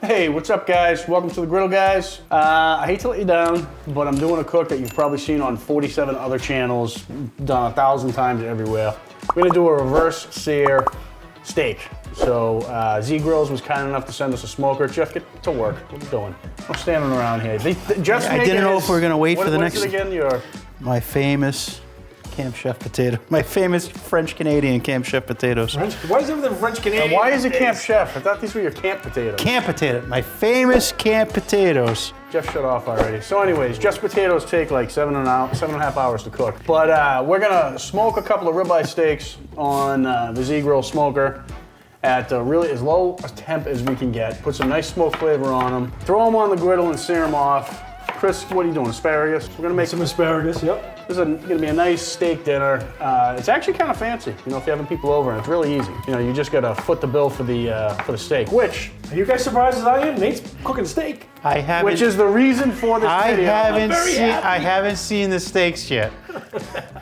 Hey, what's up guys? Welcome to the Griddle Guys. I hate to let you down, but I'm doing a cook that you've probably seen on 47 other channels, done 1,000 times everywhere. We're gonna do a reverse sear steak. So Z Grills was kind enough to send us a smoker. Jeff, get to work. What are you doing? I'm standing around here. I didn't know if we were gonna wait for the next. What is it again? My famous Camp Chef potato. My famous French-Canadian Camp Chef potatoes. Why is everything French-Canadian? Why is it Camp Chef? I thought these were your camp potatoes. Camp potato. My famous camp potatoes. Jeff shut off already. So anyways, Jeff's potatoes take like 7.5 hours to cook. But we're gonna smoke a couple of ribeye steaks on the Z Grill smoker at really as low a temp as we can get. Put some nice smoke flavor on them. Throw them on the griddle and sear them off. Chris, what are you doing? Asparagus? We're gonna make some asparagus, yep. This is gonna be a nice steak dinner. It's actually kind of fancy, you know, if you're having people over, and it's really easy. You know, you just gotta foot the bill for the steak, which... Are you guys surprised as I am? Nate's cooking steak. I haven't... Which is the reason for this video. I haven't seen the steaks yet.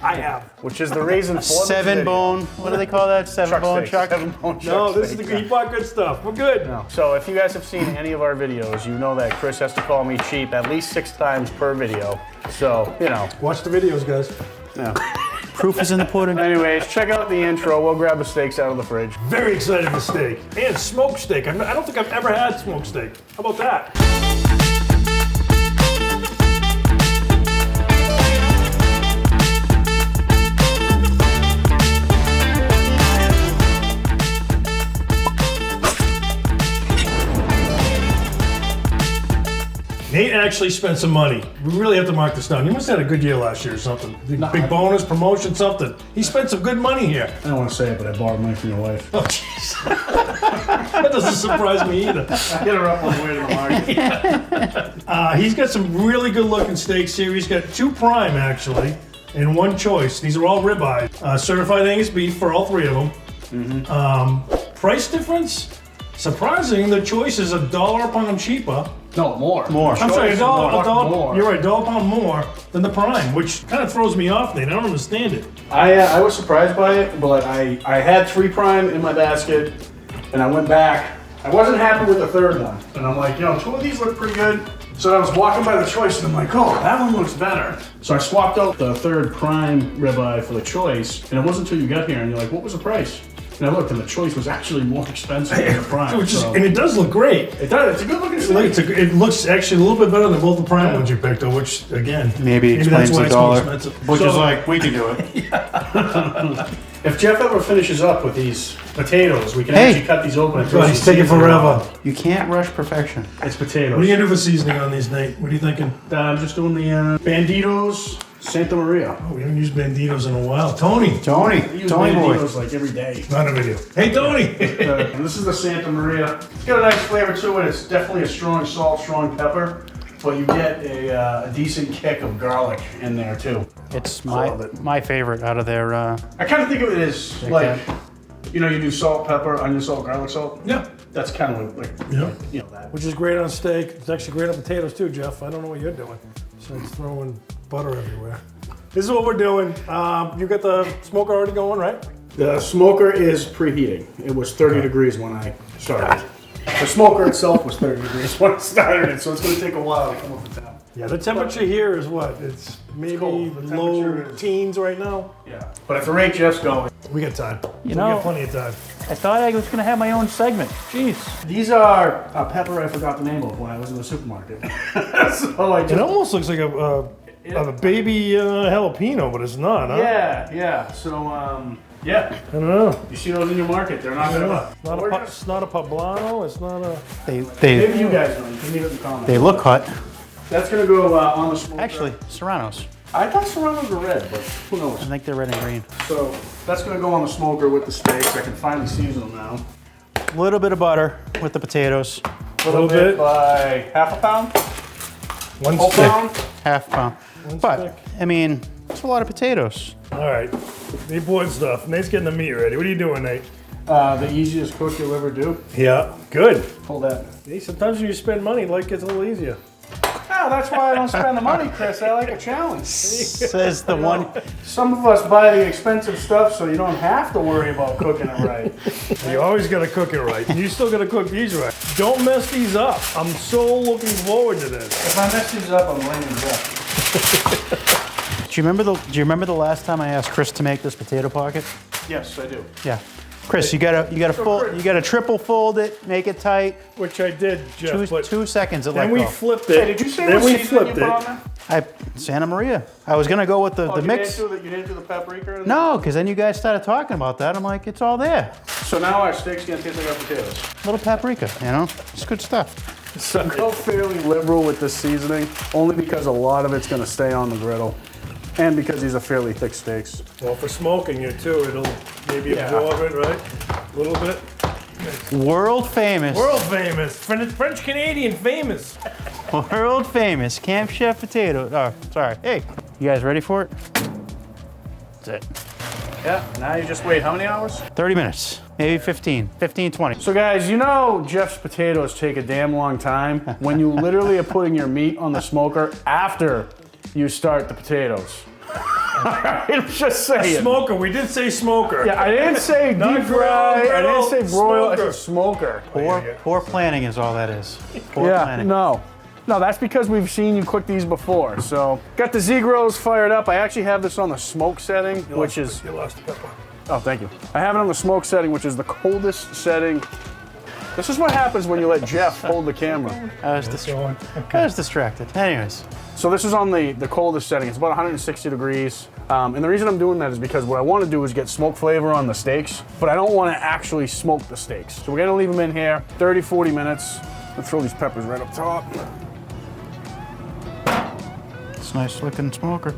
I have. Which is the reason for Seven bone, what do they call that? Seven bone chuck? No, this is he bought good stuff. We're good. No. So if you guys have seen any of our videos, you know that Chris has to call me cheap at least 6 times per video. So, you know. Watch the videos, guys. Yeah. Proof is in the pudding. Anyways, check out the intro. We'll grab the steaks out of the fridge. Very excited for steak. And smoked steak. I don't think I've ever had smoked steak. How about that? Nate actually spent some money. We really have to mark this down. You must have had a good year last year or something. Big bonus, promotion, something. He spent some good money here. I don't want to say it, but I borrowed money from your wife. Oh, jeez. That doesn't surprise me either. I hit her up on the way to the market. He's got some really good looking steaks here. He's got 2 prime actually, and 1 choice. These are all ribeye. Certified Angus beef for all 3 of them. Mm-hmm. Price difference? Surprising, the choice is $1 a pound cheaper. No, more. I'm sorry, a dollar more. You're right, $1 a pound more than the prime, which kind of throws me off, Nate. I don't understand it. I was surprised by it, but I had 3 prime in my basket, and I went back. I wasn't happy with the 3rd one, and I'm like, you know, 2 of these look pretty good. So I was walking by the choice, and I'm like, oh, that one looks better. So I swapped out the 3rd prime ribeye for the choice, and it wasn't until you got here, and you're like, what was the price? And I looked, and the choice was actually more expensive than the prime. And it does look great. It does. It's a good looking steak. It looks actually a little bit better than both the prime ones you picked, which again, maybe explains the $1. Which is like, we can do it. If Jeff ever finishes up with these potatoes, we can actually cut these open. And he's taking forever. You can't rush perfection. It's potatoes. What are you gonna do for seasoning on these, Nate? What are you thinking? I'm just doing the Banditos Santa Maria. Oh, we haven't used Banditos in a while. Tony boy. Banditos like every day. Not a video. Hey, Tony. This is the Santa Maria. It's got a nice flavor to it. It's definitely a strong salt, strong pepper, but you get a decent kick of garlic in there too. It's my favorite out of their. I kind of think of it as like, you know, you do salt, pepper, onion salt, garlic salt. Yeah. That's kind of like, you know that. Which is great on steak. It's actually great on potatoes too, Jeff. I don't know what you're doing. So it's throwing butter everywhere. This is what we're doing. You got the smoker already going, right? The smoker is preheating. It was 30 degrees when I started. The smoker itself was 30 degrees when I started it, so it's going to take a while to come up the top. Yeah, the temperature here is what? It's maybe low teens right now. Yeah, but at the rate Jeff's going, we got time. We got plenty of time. I thought I was going to have my own segment. Jeez. These are a pepper I forgot the name of when I was in the supermarket. So it almost looks like a baby jalapeno, but it's not, huh? Yeah. So, yeah. I don't know. You see those in your market? They're not gonna. It's not a poblano. It's not a. Maybe you guys know. You can leave it in the comments. They look hot. That's gonna go on the smoker. Actually, Serranos. I thought Serranos were red, but who knows? I think they're red and green. So that's gonna go on the smoker with the steaks. I can finally season them now. A little bit of butter with the potatoes. A little bit by half a pound. 1 whole stick. pound. Half pound. But I mean, it's a lot of potatoes. All right, the important stuff. Nate's getting the meat ready. What are you doing, Nate? The easiest cook you'll ever do. Yeah, good. Hold that. Hey, sometimes when you spend money, life gets a little easier. Yeah, that's why I don't spend the money, Chris. I like a challenge. Says the one. Some of us buy the expensive stuff so you don't have to worry about cooking it right. You always gotta cook it right. You still gotta cook these right. Don't mess these up. I'm so looking forward to this. If I mess these up, I'm blaming Jeff. Do you remember the last time I asked Chris to make this potato pocket? Yes, I do. Yeah. Chris, you gotta triple fold it, make it tight. Which I did, Jeff. But 2 seconds. then we flipped it. Hey, did you say then what we seasoning flipped you put it. on there? Santa Maria. I was gonna go with the mix. You didn't do the paprika? No, because then you guys started talking about that. I'm like, it's all there. So now our steak's gonna taste like our potatoes. Little paprika, you know? It's good stuff. So I go fairly liberal with this seasoning, only because a lot of it's gonna stay on the griddle. And because these are fairly thick steaks. Well, for smoking it too, it'll maybe absorb it, right? A little bit. World famous. World famous. French Canadian famous. World famous Camp Chef potato. Oh, sorry. Hey, you guys ready for it? That's it. Yeah, now you just wait how many hours? 30 minutes, maybe 15, 20. So guys, you know Jeff's potatoes take a damn long time when you literally are putting your meat on the smoker after you start the potatoes. I'm just saying. Smoker. We did say smoker. Yeah, I didn't say deep fry. I didn't say broil. I smoker. said smoker. Poor planning is all that is. Poor Yeah, planning. no, that's because we've seen you cook these before. So got the Z-Grills fired up. I actually have this on the smoke setting, which is. You lost the pepper. Oh, thank you. I have it on the smoke setting, which is the coldest setting. This is what happens when you let Jeff hold the camera. I was distracted. Anyways. So this is on the coldest setting. It's about 160 degrees. And the reason I'm doing that is because what I want to do is get smoke flavor on the steaks, but I don't want to actually smoke the steaks. So we're gonna leave them in here 30, 40 minutes. Let's throw these peppers right up top. It's a nice looking smoker.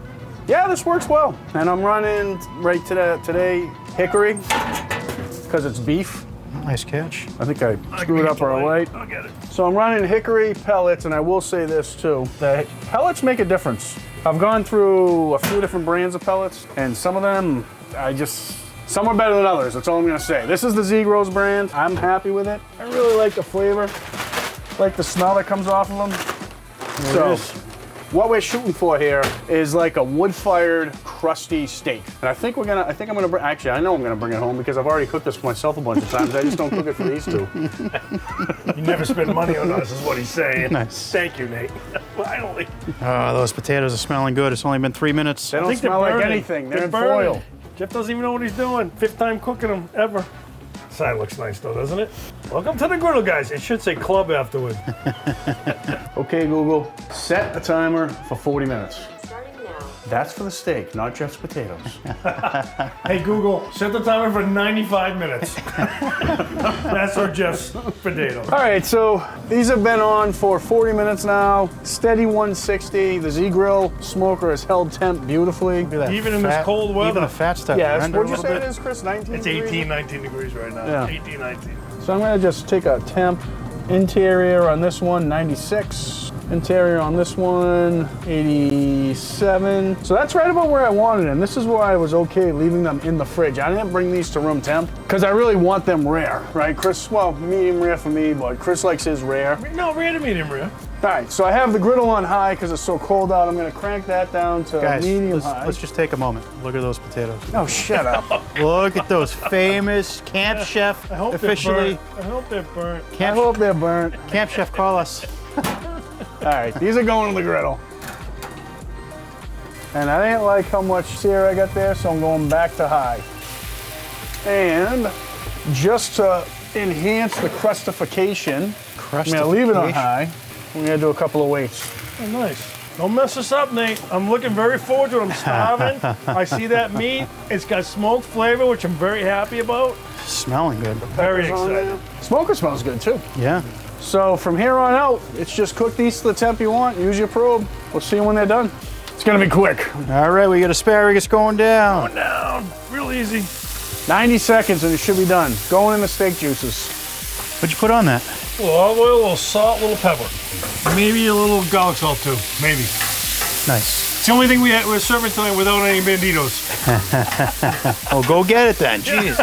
Yeah, this works well. And I'm running right today Hickory, because it's beef. Nice catch. I think I screwed up our light. I'll get it. So I'm running Hickory pellets, and I will say this too. The pellets make a difference. I've gone through a few different brands of pellets, and some of them, some are better than others. That's all I'm gonna say. This is the Z-Grills brand. I'm happy with it. I really like the flavor, like the smell that comes off of them. There it is. What we're shooting for here is like a wood-fired, crusty steak. And I think I'm gonna bring, actually, I know I'm gonna bring it home because I've already cooked this for myself a bunch of times. I just don't cook it for these two. You never spend money on us, is what he's saying. Nice. Thank you, Nate. Finally. Oh, those potatoes are smelling good. It's only been 3 minutes. They don't smell like anything. They're in foil. Jeff doesn't even know what he's doing. 5th time cooking them ever. Side looks nice though, doesn't it? Welcome to the Griddle Guys. It should say club afterward. Okay, Google, set a timer for 40 minutes. Starting now. That's for the steak, not Jeff's potatoes. Hey Google, set the timer for 95 minutes. That's for Jeff's potatoes. All right, so these have been on for 40 minutes now. Steady 160. The Z-Grill smoker has held temp beautifully. Look at that Even in this cold weather. Even the fat's starting to Yeah, render a what'd you little say bit. it is, Chris? 19 It's degrees? 18, 19 degrees right now. Yeah. 18, 19. So I'm gonna just take a temp. Interior on this one, 96. Interior on this one, 87. So that's right about where I wanted it. And this is why I was okay leaving them in the fridge. I didn't bring these to room temp because I really want them rare, right? Chris, well, medium rare for me, but Chris likes his rare. No, rare to medium rare. All right, so I have the griddle on high because it's so cold out. I'm gonna crank that down to Guys, medium high. let's just take a moment. Look at those potatoes. Oh, shut up. Look at those famous Camp Chef I hope officially. they're burnt. I hope they're burnt. I hope they're burnt. Camp Chef, call us. All right, these are going to the griddle. And I didn't like how much sear I got there, so I'm going back to high. And just to enhance the crustification, I'm gonna leave it on high. I'm gonna do a couple of weights. Oh, nice. Don't mess this up, Nate. I'm looking very forward to it. I'm starving. I see that meat. It's got smoked flavor, which I'm very happy about. Smelling good. Very On there. excited. Smoker smells good too. Yeah. So from here on out, it's just cook these to the temp you want. Use your probe. We'll see you when they're done. It's gonna be quick. All right, we got asparagus going down. Going down. Real easy. 90 seconds and it should be done. Going in the steak juices. What'd you put on that? A little olive oil, a little salt, a little pepper. Maybe a little garlic salt too. Maybe. Nice. It's the only thing we're serving tonight without any banditos. Oh, go get it then. Jeez.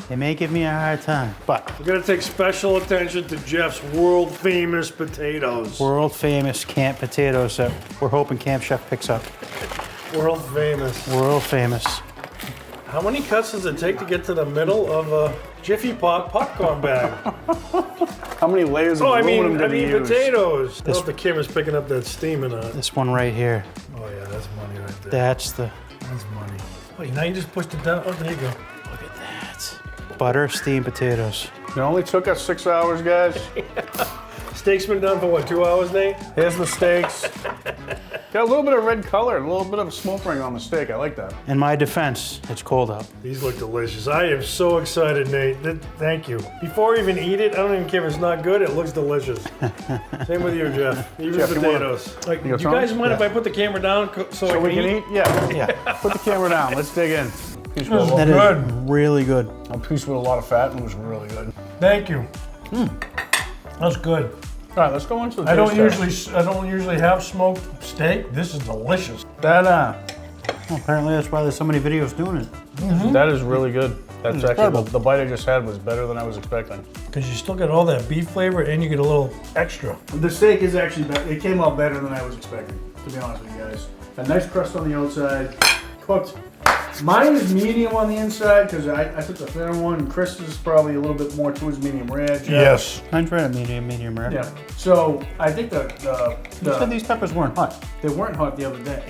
They may give me a hard time, but We're gonna take special attention to Jeff's world famous potatoes. world famous camp potatoes that we're hoping Camp Chef picks up. World famous. World famous. How many cuts does it take to get to the middle of a Jiffy Pop popcorn bag? How many layers of Oh, I aluminum mean did he use? potatoes. I don't know if the camera's picking up that steam or not. This one right here. Oh yeah, that's money right there. That's the, That's money. Wait, now you just pushed it down. Oh, there you go. look at that. Butter steamed potatoes. It only took us 6 hours, guys. Steak's been done for what, 2 hours, Nate? Here's the steaks. Got a little bit of red color, a little bit of a smoke ring on the steak. I like that. In my defense, it's cold out. These look delicious. I am so excited, Nate. Thank you. Before I even eat it, I don't even care if it's not good. It looks delicious. Same with you, Jeff. Even Jeff, you potatoes. Like, you do got you guys some? mind if Yeah. I put the camera down so I We can can eat? eat? Yeah. Yeah, Put the camera down. Let's dig in. Piece with a that lot, is really good. a piece with a lot of fat and it was really good. Thank you. That's good. All right, let's go into the I don't taste test. usually have smoked steak. This is delicious. That Well, apparently that's why there's so many videos doing it. that is really good. That's actually incredible. the bite I just had was better than I was expecting. Because you still get all that beef flavor and you get a little extra. The steak is actually better. It came out better than I was expecting, to be honest with you guys. A nice crust on the outside, cooked. Mine is medium on the inside because I took the thinner one. Chris is probably a little bit more towards medium rare. Jeff. Yes. Mine's right at medium rare. Yeah. So I think You said these peppers weren't hot. they weren't hot the other day.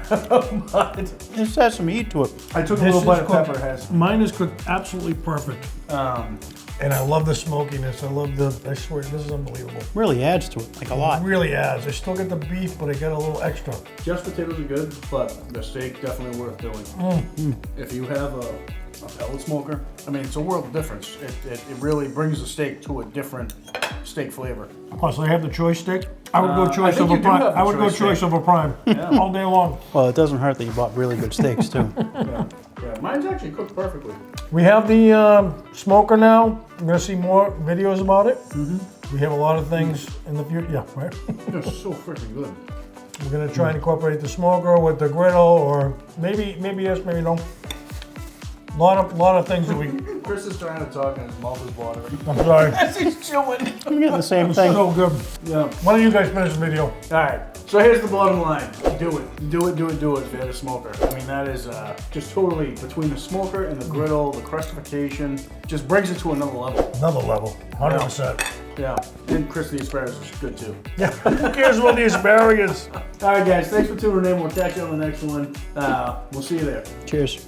But This has some heat to it. I took a This little is bite of cooked- pepper. Has Mine is cooked absolutely perfect. um, And I love the smokiness. I swear, this is unbelievable. Really adds to it, like a lot. It really adds. I still get the beef, but I get a little extra. just potatoes are good, but the steak definitely worth doing. If you have a pellet smoker, I mean, it's a world of difference. It really brings the steak to a different steak flavor. Plus, I have the choice steak. I would go I choice think over you do prime. have the I would go choice choice steak. over prime all day long. Well, it doesn't hurt that you bought really good steaks too. Yeah, mine's actually cooked perfectly. We have the smoker now. We're gonna see more videos about it. We have a lot of things in the future. Yeah, right. It's so freaking good. We're gonna try and incorporate the smoker with the griddle, or maybe yes, maybe no. Lot of things that we. Chris is trying to talk and his mouth is watering. I'm sorry. He's chewing. I'm getting the same thing. So good. Yeah. Why don't you guys finish the video? All right. So here's the bottom line. Do it if you have a smoker. I mean, that is just totally between the smoker and the griddle, the crustification, just brings it to another level. Another level. 100%. Yeah. And Chris, the asparagus is good too. Yeah. Who cares about the asparagus? All right, guys. Thanks for tuning in. We'll catch you on the next one. We'll see you there. Cheers.